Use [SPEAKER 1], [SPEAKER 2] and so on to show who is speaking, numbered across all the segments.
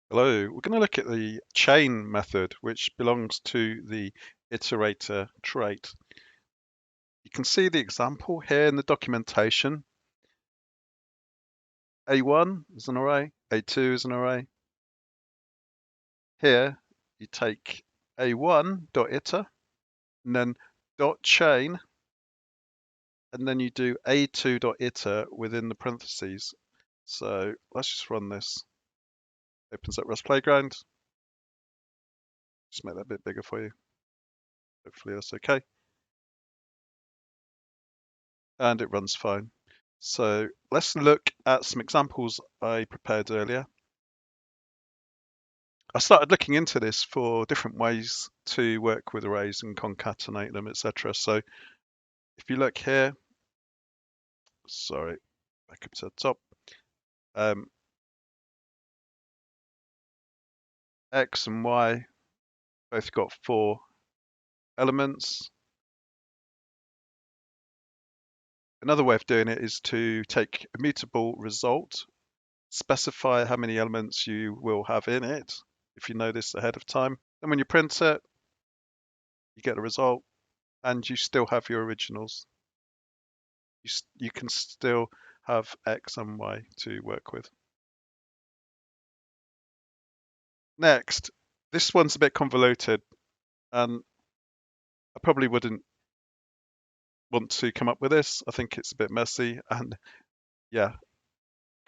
[SPEAKER 1] Hello, we're going to look at the chain method, which belongs to the iterator trait. You can see the example here in the documentation. A1 is an array, A2 is an array. Here, you take A1.iter and then .chain, and then you do A2.iter within the parentheses. So let's just run this. Opens up Rust Playground. Just make that a bit bigger for you. Hopefully that's okay. And it runs fine. So let's look at some examples I prepared earlier. I started looking into this for different ways to work with arrays and concatenate them, etc. So if you look here, sorry, back up to the top, X and Y both got 4 elements. Another way of doing it is to take a mutable result, specify how many elements you will have in it, if you know this ahead of time. And when you print it, you get a result, and you still have your originals. You can still have X and Y to work with. Next, this one's a bit convoluted, and I probably wouldn't want to come up with this. I think it's a bit messy, and yeah,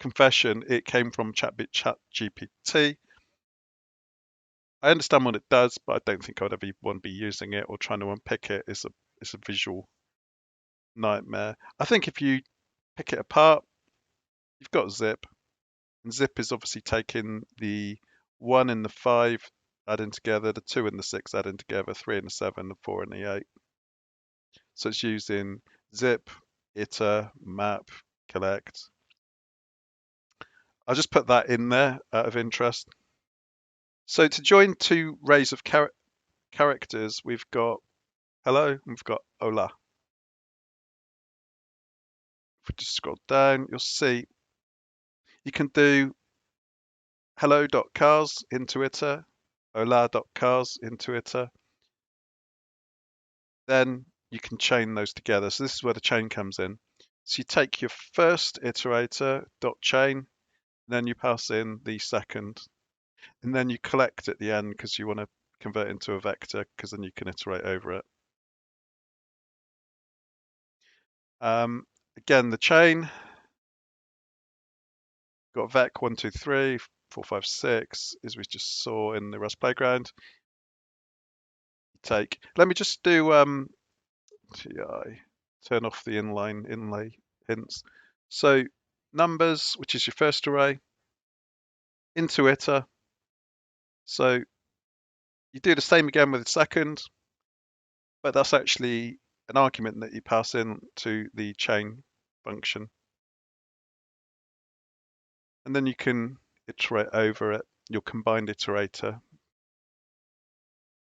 [SPEAKER 1] confession, it came from ChatGPT. I understand what it does, but I don't think I'd ever want to be using it or trying to unpick it. It's a visual nightmare. I think if you pick it apart, you've got zip, and zip is obviously taking the 1 and the 5 adding together, the 2 and the 6 adding together, 3 and the 7, the 4 and the 8. So it's using zip, iter, map, collect. I'll just put that in there out of interest. So to join 2 arrays of characters, we've got hello and we've got hola. If we just scroll down, you'll see you can do hello.cars into iter, hola.cars into iter. Then you can chain those together. So this is where the chain comes in. So you take your first iterator dot chain, then you pass in the second, and then you collect at the end because you want to convert into a vector because then you can iterate over it. Again, the chain got vec 1, 2, 3, 4, 5, 6, as we just saw in the Rust playground. Let me just do TI, turn off the inlay hints. So numbers, which is your first array, into iter. So you do the same again with the second, but that's actually an argument that you pass in to the chain function. And then you can iterate over it, your combined iterator.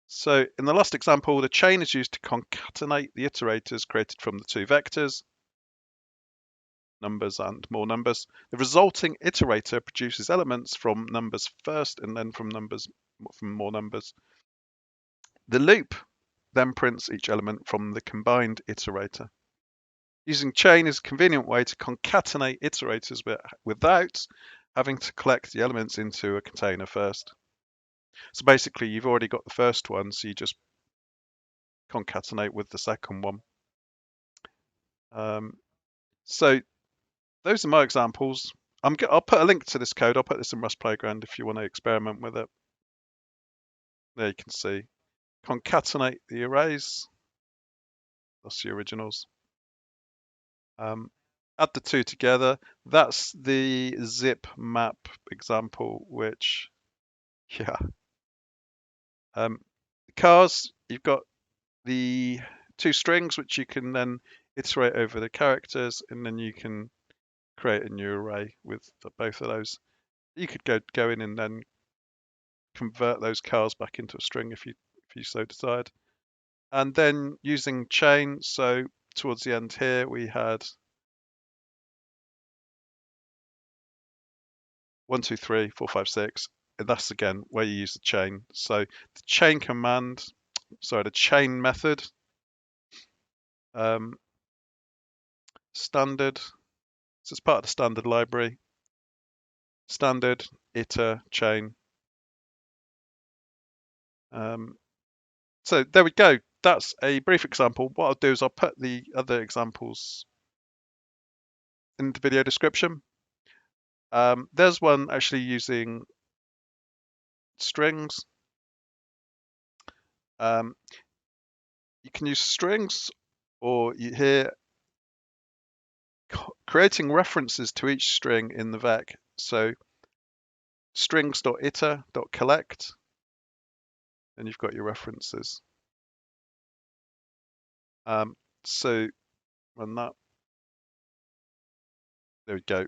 [SPEAKER 1] So in the last example, the chain is used to concatenate the iterators created from the 2 vectors, numbers and more numbers. The resulting iterator produces elements from numbers first and then from more numbers. The loop then prints each element from the combined iterator. Using chain is a convenient way to concatenate iterators without having to collect the elements into a container first. So basically, you've already got the first one, so you just concatenate with the second one. So those are my examples. I'll put a link to this code. I'll put this in Rust Playground if you want to experiment with it. There you can see. Concatenate the arrays. That's the originals. Add the 2 together. That's the zip map example, which, yeah. Cars, you've got the 2 strings, which you can then iterate over the characters, and then you can create a new array with both of those. You could go in and then convert those cars back into a string if you so decide. And then using chain, so towards the end here we had 1, 2, 3, 4, 5, 6. that's again where you use the chain. So the chain command, sorry, the chain method, standard. So it's part of the standard library. Standard, iter, chain. So there we go. That's a brief example. What I'll do is I'll put the other examples in the video description. There's one actually using strings. You can use strings, or here creating references to each string in the vec. So strings.iter.collect, and you've got your references. So run that. There we go.